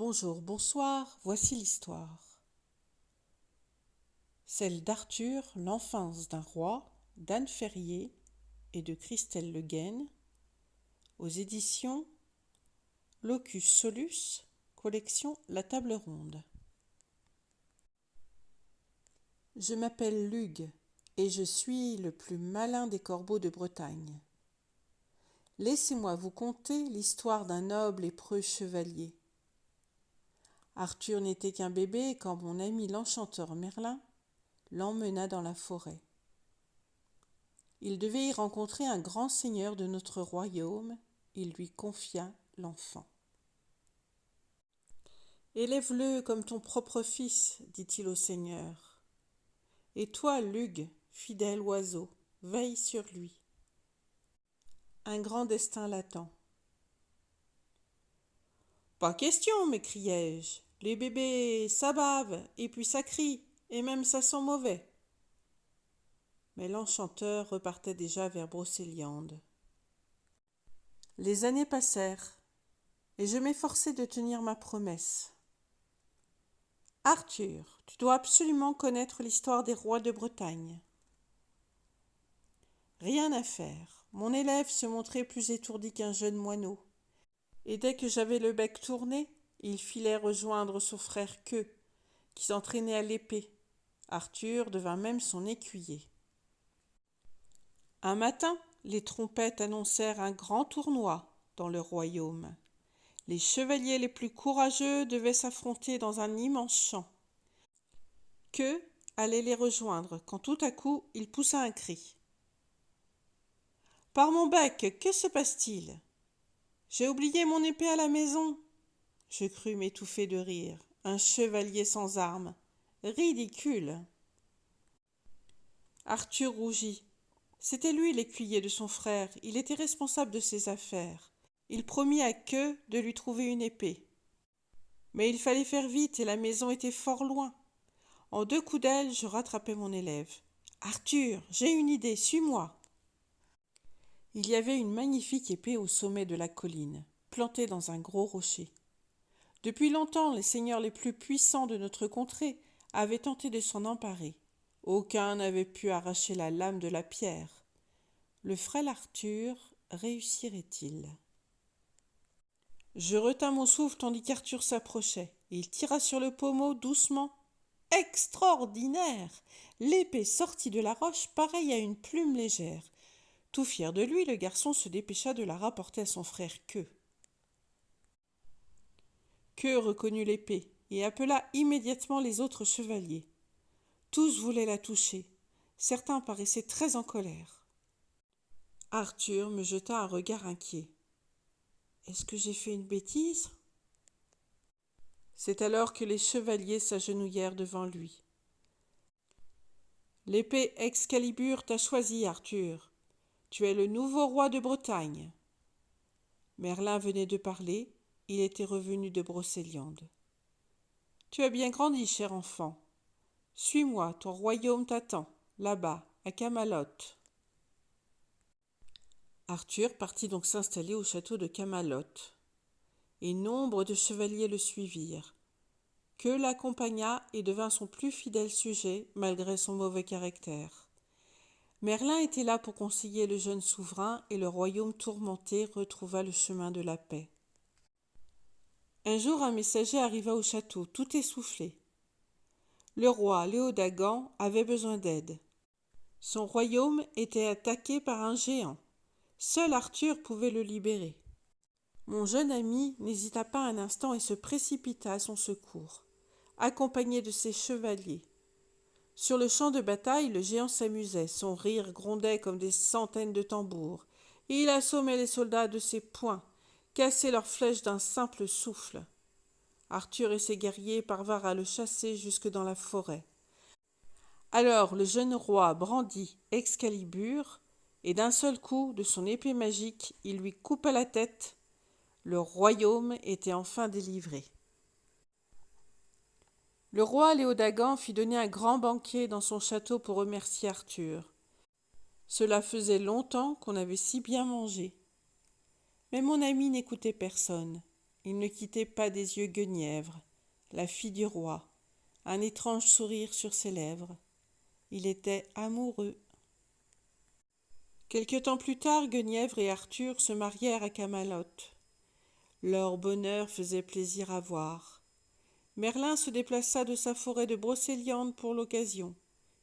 Bonjour, bonsoir, voici l'histoire. Celle d'Arthur, l'enfance d'un roi, d'Anne Ferrier et de Christelle Le Guen, aux éditions Locus Solus, collection La Table Ronde. Je m'appelle Lugue et je suis le plus malin des corbeaux de Bretagne. Laissez-moi vous conter l'histoire d'un noble et preux chevalier. Arthur n'était qu'un bébé quand mon ami l'enchanteur Merlin l'emmena dans la forêt. Il devait y rencontrer un grand seigneur de notre royaume. Il lui confia l'enfant. « Élève-le comme ton propre fils, dit-il au seigneur. Et toi, Lugue, fidèle oiseau, veille sur lui. Un grand destin l'attend. »« Pas question, m'écriai-je. Les bébés, ça bave, et puis ça crie, et même ça sent mauvais. » Mais l'enchanteur repartait déjà vers Brocéliande. Les années passèrent, et je m'efforçai de tenir ma promesse. « Arthur, tu dois absolument connaître l'histoire des rois de Bretagne. » Rien à faire, mon élève se montrait plus étourdi qu'un jeune moineau, et dès que j'avais le bec tourné, il filait rejoindre son frère Queux, qui s'entraînait à l'épée. Arthur devint même son écuyer. Un matin, les trompettes annoncèrent un grand tournoi dans le royaume. Les chevaliers les plus courageux devaient s'affronter dans un immense champ. Queux allait les rejoindre quand tout à coup il poussa un cri. « Par mon bec, que se passe-t-il ? J'ai oublié mon épée à la maison. » Je crus m'étouffer de rire. Un chevalier sans armes. Ridicule. Arthur rougit. C'était lui l'écuyer de son frère. Il était responsable de ses affaires. Il promit à Queux de lui trouver une épée. Mais il fallait faire vite et la maison était fort loin. En 2 coups d'aile, je rattrapai mon élève. « Arthur, j'ai une idée, suis-moi !» Il y avait une magnifique épée au sommet de la colline, plantée dans un gros rocher. Depuis longtemps, les seigneurs les plus puissants de notre contrée avaient tenté de s'en emparer. Aucun n'avait pu arracher la lame de la pierre. Le frêle Arthur réussirait-il ? Je retins mon souffle tandis qu'Arthur s'approchait. Il tira sur le pommeau doucement. Extraordinaire ! L'épée sortit de la roche pareille à une plume légère. Tout fier de lui, le garçon se dépêcha de la rapporter à son frère Queux. Queux reconnut l'épée et appela immédiatement les autres chevaliers. Tous voulaient la toucher. Certains paraissaient très en colère. Arthur me jeta un regard inquiet. « Est-ce que j'ai fait une bêtise ?» C'est alors que les chevaliers s'agenouillèrent devant lui. « L'épée Excalibur t'a choisi, Arthur. Tu es le nouveau roi de Bretagne. » Merlin venait de parler, il était revenu de Brocéliande. « Tu as bien grandi, cher enfant. Suis-moi, ton royaume t'attend, là-bas, à Camelot. » Arthur partit donc s'installer au château de Camelot, et nombre de chevaliers le suivirent. Queux l'accompagna et devint son plus fidèle sujet, malgré son mauvais caractère. Merlin était là pour conseiller le jeune souverain, et le royaume tourmenté retrouva le chemin de la paix. Un jour, un messager arriva au château, tout essoufflé. Le roi Léodagan avait besoin d'aide. Son royaume était attaqué par un géant. Seul Arthur pouvait le libérer. Mon jeune ami n'hésita pas un instant et se précipita à son secours, accompagné de ses chevaliers. Sur le champ de bataille, le géant s'amusait, son rire grondait comme des centaines de tambours. Il assommait les soldats de ses poings, cassait leurs flèches d'un simple souffle. Arthur et ses guerriers parvinrent à le chasser jusque dans la forêt. Alors le jeune roi brandit Excalibur, et d'un seul coup de son épée magique, il lui coupa la tête. Le royaume était enfin délivré. Le roi Léodagan fit donner un grand banquet dans son château pour remercier Arthur. Cela faisait longtemps qu'on avait si bien mangé. Mais mon ami n'écoutait personne. Il ne quittait pas des yeux Guenièvre, la fille du roi, un étrange sourire sur ses lèvres. Il était amoureux. Quelque temps plus tard, Guenièvre et Arthur se marièrent à Camelot. Leur bonheur faisait plaisir à voir. Merlin se déplaça de sa forêt de Brocéliande pour l'occasion.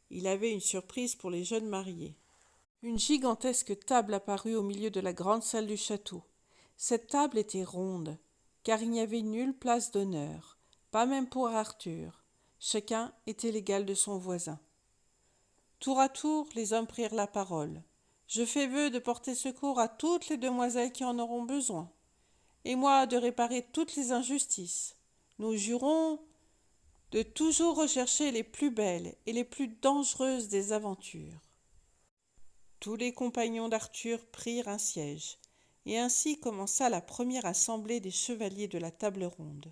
Il avait une surprise pour les jeunes mariés. Une gigantesque table apparut au milieu de la grande salle du château. Cette table était ronde, car il n'y avait nulle place d'honneur, pas même pour Arthur. Chacun était l'égal de son voisin. Tour à tour, les hommes prirent la parole. « Je fais vœu de porter secours à toutes les demoiselles qui en auront besoin, et moi de réparer toutes les injustices. Nous jurons de toujours rechercher les plus belles et les plus dangereuses des aventures. » Tous les compagnons d'Arthur prirent un siège, et ainsi commença la première assemblée des chevaliers de la table ronde.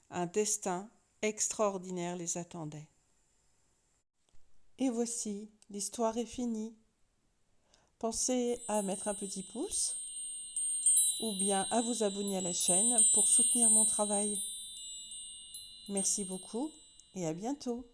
Un destin extraordinaire les attendait. Et voici, l'histoire est finie. Pensez à mettre un petit pouce ou bien à vous abonner à la chaîne pour soutenir mon travail. Merci beaucoup et à bientôt.